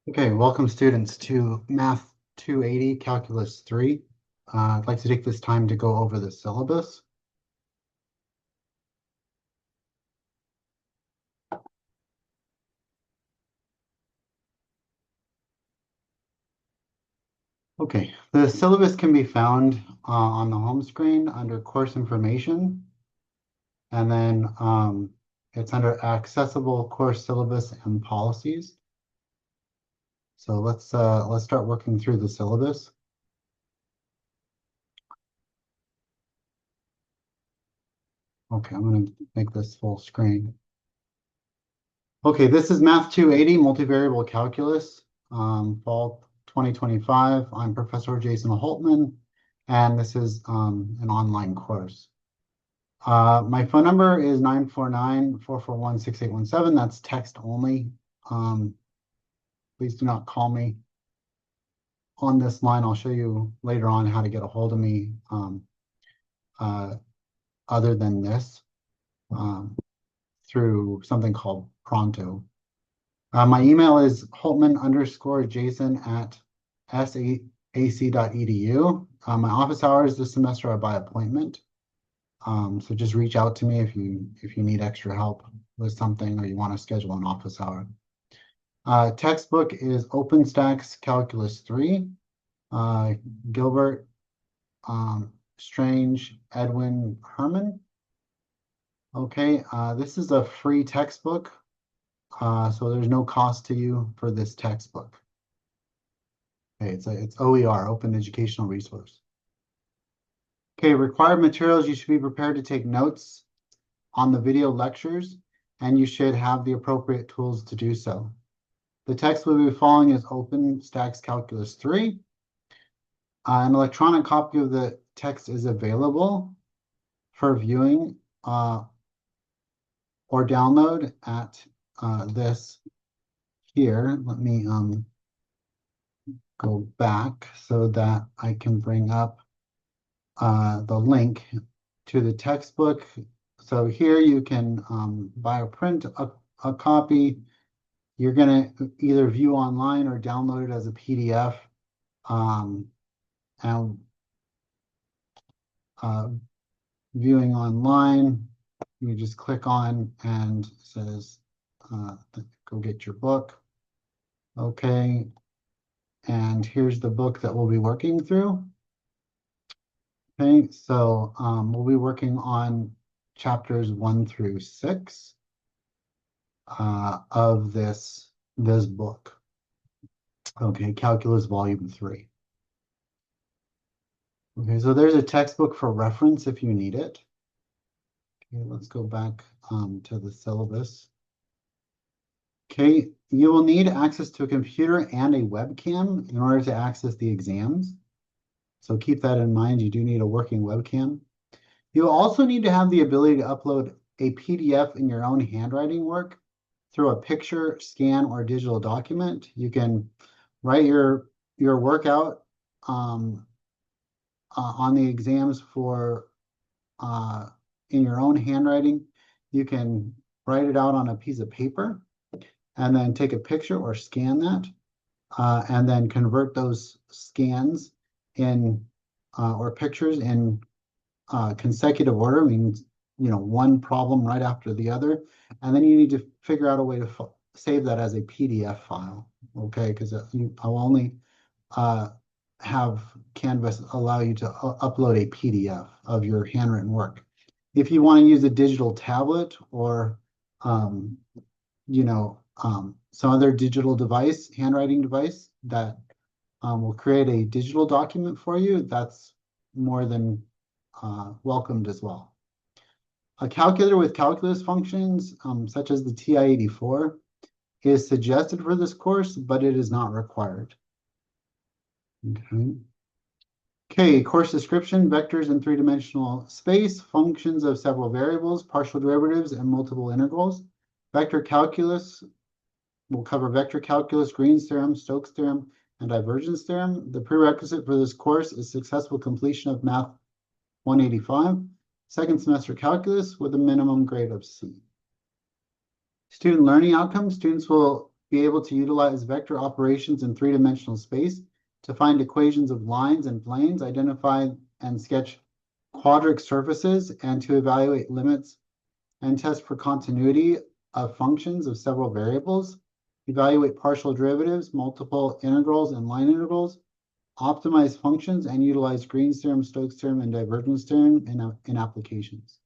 Okay, welcome students to Math 280, Calculus 3. I'd like to take this time to go over the syllabus. Okay, the syllabus can be found on the home screen under Course Information, and then it's under Accessible Course Syllabus and Policies. So let's start working through the syllabus. Okay, I'm going to make this full screen. Okay, this is Math 280, Multivariable Calculus, fall 2025. I'm Professor Jason Holtman, and this is an online course. My phone number is 949-441-6817. That's text only. Please do not call me on this line. I'll show you later on how to get a hold of me other than this through something called Pronto. My email is holtman_jason@sac.edu. My office hours this semester are by appointment. So just reach out to me if you need extra help with something or you want to schedule an office hour. Textbook is OpenStax Calculus 3. Gilbert, Strange, Edwin, Herman. Okay, this is a free textbook. So there's no cost to you for this textbook. Okay, it's OER, Open Educational Resource. Okay, required materials, you should be prepared to take notes on the video lectures, and you should have the appropriate tools to do so. The text we'll be following is OpenStax Calculus 3. An electronic copy of the text is available for viewing or download at this here. Let me go back so that I can bring up the link to the textbook. So here you can buy or print a copy. You're going to either view online or download it as a PDF. And viewing online, you just click on and it says, go get your book. Okay. And here's the book that we'll be working through. Okay, so we'll be working on chapters 1 through 6 of this book. Okay, Calculus Volume 3. Okay, so there's a textbook for reference if you need it. Okay, let's go back to the syllabus. Okay, you will need access to a computer and a webcam in order to access the exams. So keep that in mind. You do need a working webcam. You'll also need to have the ability to upload a PDF in your own handwriting work through a picture, scan, or digital document. You can write your workout on the exams for in your own handwriting. You can write it out on a piece of paper and then take a picture or scan that and then convert those scans in or pictures in consecutive order, means one problem right after the other, and then you need to figure out a way to save that as a PDF file. Okay, because I'll only have Canvas allow you to upload a PDF of your handwritten work. If you want to use a digital tablet or some other digital device, handwriting device that will create a digital document for you, that's more than welcomed as well. A calculator with calculus functions, such as the TI-84, is suggested for this course, but it is not required. Okay, course description: vectors in three-dimensional space, functions of several variables, partial derivatives, and multiple integrals. Vector calculus will cover vector calculus, Green's theorem, Stokes' theorem, and divergence theorem. The prerequisite for this course is successful completion of Math 185, second semester calculus with a minimum grade of C. Student learning outcomes: students will be able to utilize vector operations in three-dimensional space to find equations of lines and planes, identify and sketch quadric surfaces, and to evaluate limits and test for continuity of functions of several variables, evaluate partial derivatives, multiple integrals, and line integrals, optimize functions, and utilize Green's theorem, Stokes' theorem, and divergence theorem in applications.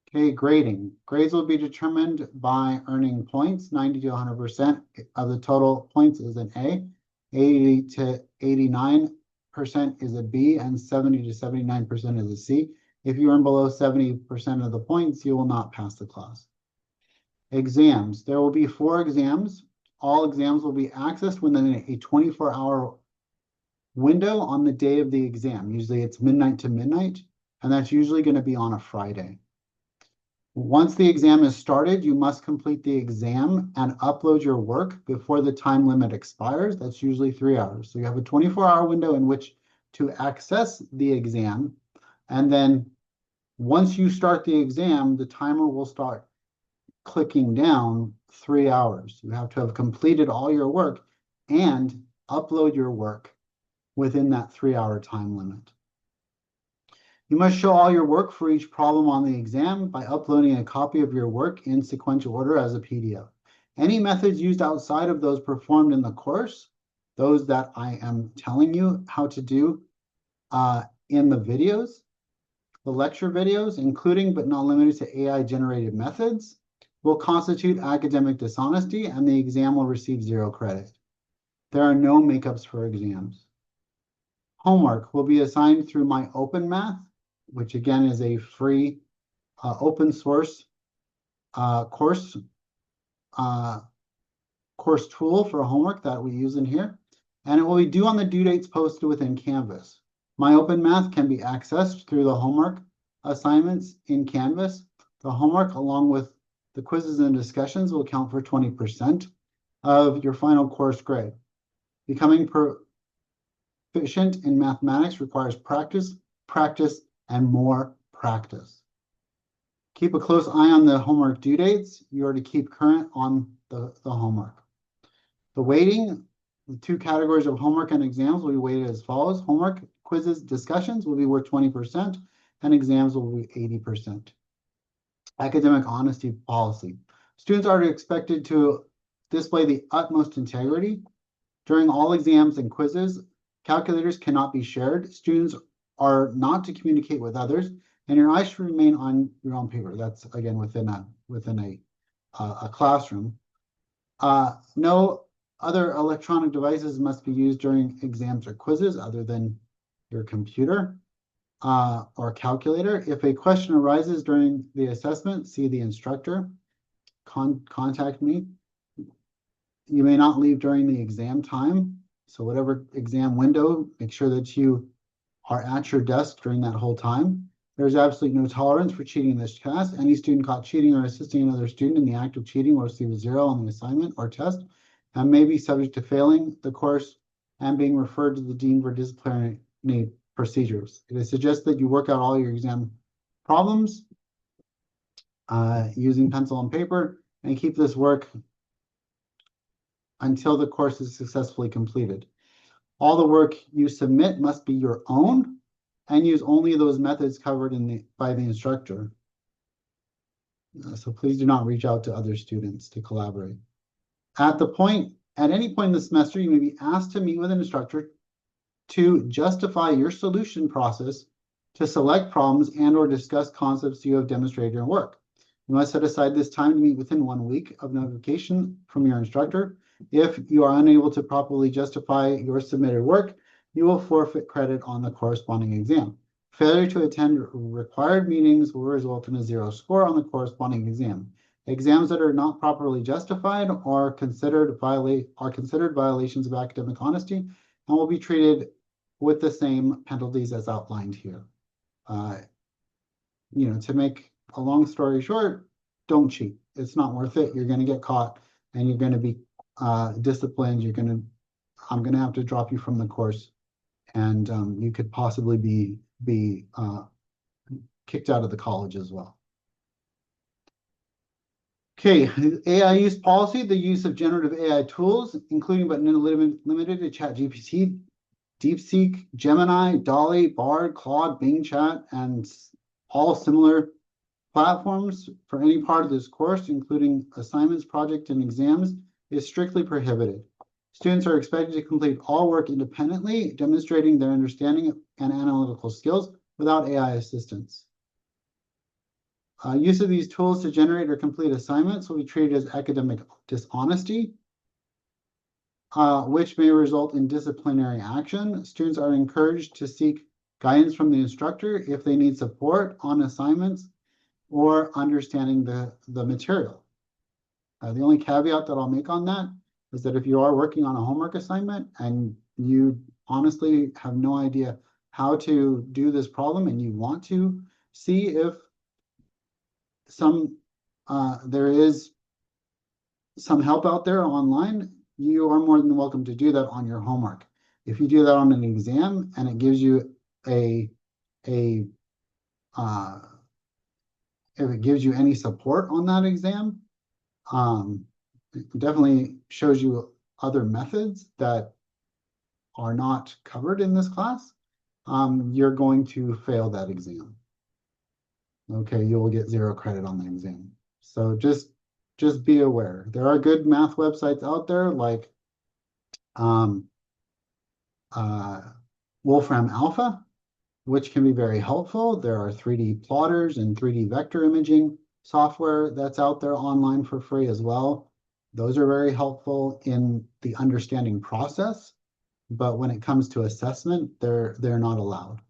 Okay, grading. Grades will be determined by earning points. 90 to 100% of the total points is an A. 80 to 89% is a B, and 70 to 79% is a C. If you earn below 70% of the points, you will not pass the class. Exams. There will be 4 exams. All exams will be accessed within a 24-hour window on the day of the exam. Usually it's midnight to midnight, and that's usually going to be on a Friday. Once the exam is started, you must complete the exam and upload your work before the time limit expires. That's usually 3 hours. So you have a 24-hour window in which to access the exam. And then once you start the exam, the timer will start clicking down 3 hours. You have to have completed all your work and upload your work within that 3-hour time limit. You must show all your work for each problem on the exam by uploading a copy of your work in sequential order as a PDF. Any methods used outside of those performed in the course, those that I am telling you how to do in the videos, the lecture videos, including but not limited to AI-generated methods, will constitute academic dishonesty, and the exam will receive 0 credit. There are no makeups for exams. Homework will be assigned through My Open Math, which again is a free open source course tool for homework that we use in here. And it will be due on the due dates posted within Canvas. My Open Math can be accessed through the homework assignments in Canvas. The homework, along with the quizzes and discussions, will count for 20% of your final course grade. Becoming proficient in mathematics requires practice, and more practice. Keep a close eye on the homework due dates. You are to keep current on the homework. The weighting, the 2 categories of homework and exams will be weighted as follows. Homework, quizzes, discussions will be worth 20%, and exams will be 80%. Academic honesty policy. Students are expected to display the utmost integrity. During all exams and quizzes, calculators cannot be shared. Students are not to communicate with others, and your eyes should remain on your own paper. That's again within a classroom. No other electronic devices must be used during exams or quizzes other than your computer or calculator. If a question arises during the assessment, see the instructor. Contact me. You may not leave during the exam time. So whatever exam window, make sure that you are at your desk during that whole time. There's absolutely no tolerance for cheating in this class. Any student caught cheating or assisting another student in the act of cheating will receive a 0 on the assignment or test and may be subject to failing the course and being referred to the dean for disciplinary procedures. It is suggested that you work out all your exam problems using pencil and paper and keep this work until the course is successfully completed. All the work you submit must be your own and use only those methods covered by the instructor. So please do not reach out to other students to collaborate. At any point in the semester, you may be asked to meet with an instructor to justify your solution process, to select problems and or discuss concepts you have demonstrated in your work. You must set aside this time to meet within 1 week of notification from your instructor. If you are unable to properly justify your submitted work, you will forfeit credit on the corresponding exam. Failure to attend required meetings will result in a 0 score on the corresponding exam. Exams that are not properly justified are considered violations of academic honesty and will be treated with the same penalties as outlined here. To make a long story short, don't cheat. It's not worth it. You're going to get caught and you're going to be disciplined. I'm going to have to drop you from the course, and you could possibly be kicked out of the college as well. Okay, AI use policy, the use of generative AI tools, including but not limited to ChatGPT, DeepSeek, Gemini, Dolly, Bard, Claude, Bing Chat, and all similar platforms for any part of this course, including assignments, projects, and exams, is strictly prohibited. Students are expected to complete all work independently, demonstrating their understanding and analytical skills without AI assistance. Use of these tools to generate or complete assignments will be treated as academic dishonesty, which may result in disciplinary action. Students are encouraged to seek guidance from the instructor if they need support on assignments or understanding the material. The only caveat that I'll make on that is that if you are working on a homework assignment and you honestly have no idea how to do this problem and you want to see if there is some help out there online, you are more than welcome to do that on your homework. If you do that on an exam and it gives you if it gives you any support on that exam, it definitely shows you other methods that are not covered in this class, you're going to fail that exam. Okay, you will get 0 credit on the exam. So just be aware. There are good math websites out there like Wolfram Alpha, which can be very helpful. There are 3D plotters and 3D vector imaging software that's out there online for free as well. Those are very helpful in the understanding process, but when it comes to assessment, they're not allowed.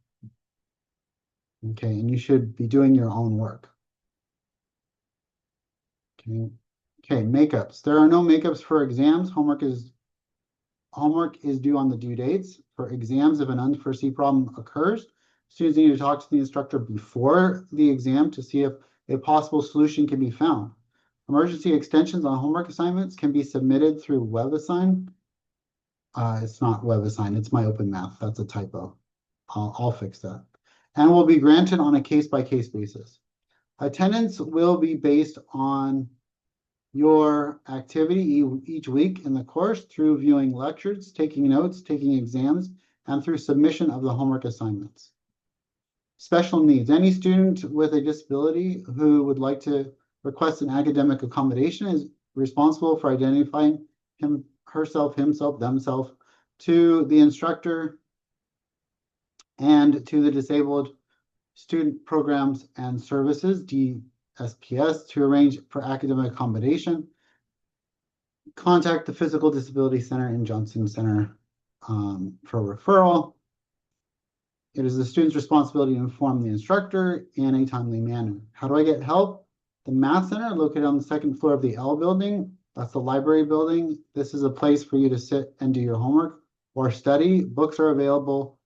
Okay, and you should be doing your own work. Okay, makeups. There are no makeups for exams. Homework is due on the due dates. For exams, if an unforeseen problem occurs, students need to talk to the instructor before the exam to see if a possible solution can be found. Emergency extensions on homework assignments can be submitted through WebAssign. It's not WebAssign, it's my open math. That's a typo. I'll fix that. And will be granted on a case-by-case basis. Attendance will be based on your activity each week in the course through viewing lectures, taking notes, taking exams, and through submission of the homework assignments. Special needs. Any student with a disability who would like to request an academic accommodation is responsible for identifying herself, himself, themselves to the instructor and to the Disabled Student Programs and Services, DSPS, to arrange for academic accommodation. Contact the Physical Disability Center in Johnson Center for referral. It is the student's responsibility to inform the instructor in a timely manner. How do I get help? The Math Center, located on the 2nd floor of the L building, that's the library building. This is a place for you to sit and do your homework or study. Books are available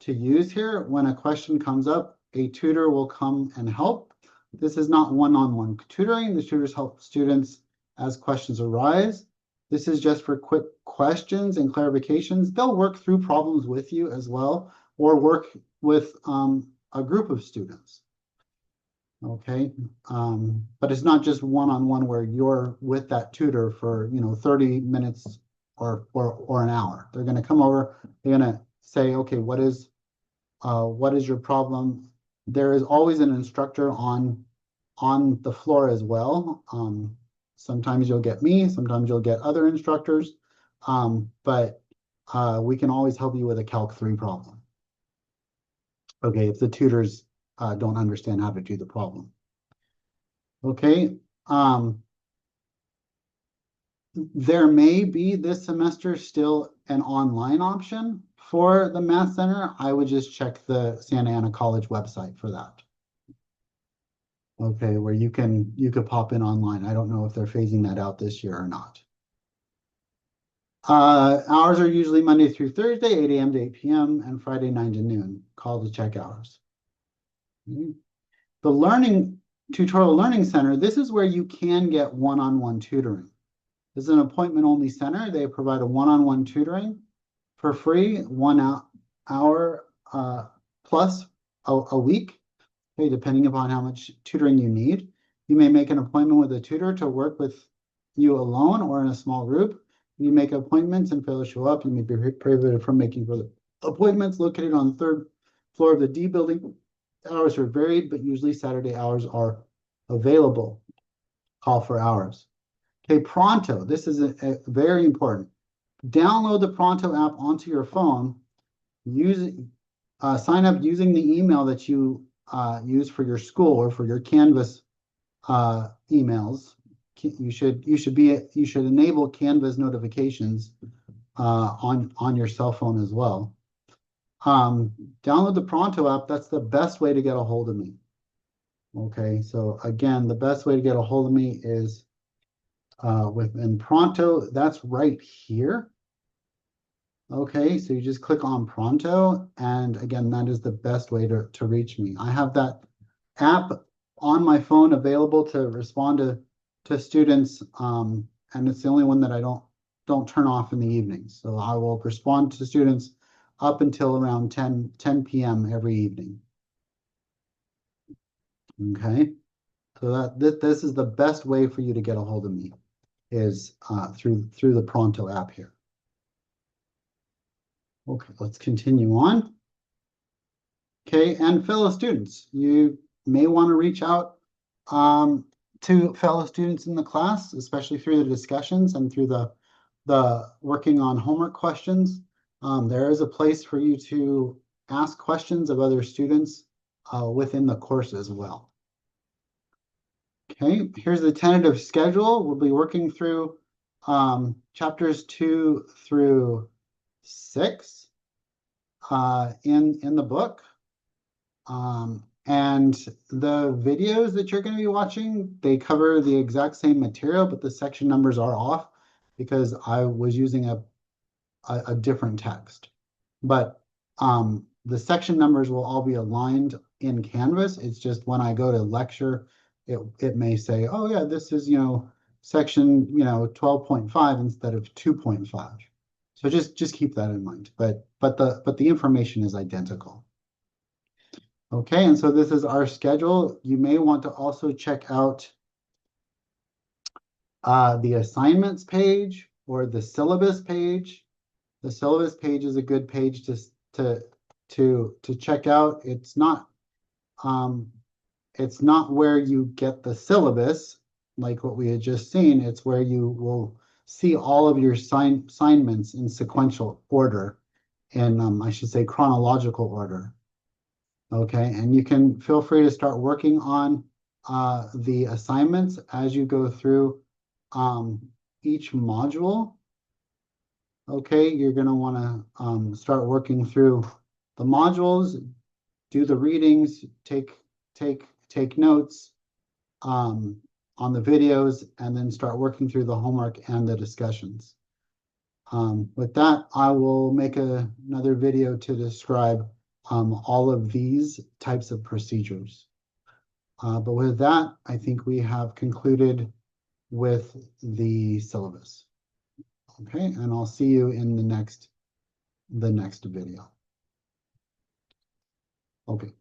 to use here. When a question comes up, a tutor will come and help. This is not one-on-one tutoring. The tutors help students as questions arise. This is just for quick questions and clarifications. They'll work through problems with you as well, or work with a group of students. Okay, but it's not just one-on-one where you're with that tutor for 30 minutes or an hour. They're going to come over. They're going to say, okay, what is your problem? There is always an instructor on the floor as well. Sometimes you'll get me, sometimes you'll get other instructors, but we can always help you with a Calc 3 problem. Okay, if the tutors don't understand how to do the problem. Okay, there may be this semester still an online option for the Math Center. I would just check the Santa Ana College website for that. Okay, where you could pop in online. I don't know if they're phasing that out this year or not. Hours are usually Monday through Thursday, 8 a.m. to 8 p.m. and Friday 9 to noon. Call to check hours. The Tutorial Learning Center, this is where you can get one-on-one tutoring. This is an appointment-only center. They provide a one-on-one tutoring for free, 1 hour plus a week, okay, depending upon how much tutoring you need. You may make an appointment with a tutor to work with you alone or in a small group. You make appointments and fail to show up. You may be prohibited from making further appointments located on the third floor of the D building. Hours are varied, but usually Saturday hours are available. Call for hours. Okay, Pronto. This is a very important. Download the Pronto app onto your phone. Sign up using the email that you use for your school or for your Canvas emails. You should enable Canvas notifications on your cell phone as well. Download the Pronto app. That's the best way to get a hold of me. Okay, so again, the best way to get a hold of me is within Pronto. That's right here. Okay, so you just click on Pronto, and again, that is the best way to reach me. I have that app on my phone available to respond to students, and it's the only one that I don't turn off in the evenings. So I will respond to students up until around 10 p.m. every evening. Okay, so this is the best way for you to get a hold of me is through the Pronto app here. Okay, let's continue on. Okay, and fellow students, you may want to reach out to fellow students in the class, especially through the discussions and through the working on homework questions. There is a place for you to ask questions of other students within the course as well. Okay, here's the tentative schedule. We'll be working through chapters 2 through 6 in the book. And the videos that you're going to be watching, they cover the exact same material, but the section numbers are off because I was using a different text. But the section numbers will all be aligned in Canvas. It's just when I go to lecture, it may say, oh yeah, this is, section, 12.5 instead of 2.5. So just keep that in mind. But the information is identical. Okay, and so this is our schedule. You may want to also check out the assignments page or the syllabus page. The syllabus page is a good page to check out. It's not where you get the syllabus like what we had just seen. It's where you will see all of your assignments in sequential order, in I should say chronological order. Okay, and you can feel free to start working on the assignments as you go through each module. Okay, you're going to want to start working through the modules, do the readings, take notes on the videos, and then start working through the homework and the discussions. With that, I will make another video to describe all of these types of procedures. But with that, I think we have concluded with the syllabus. Okay, and I'll see you in the next video. Okay.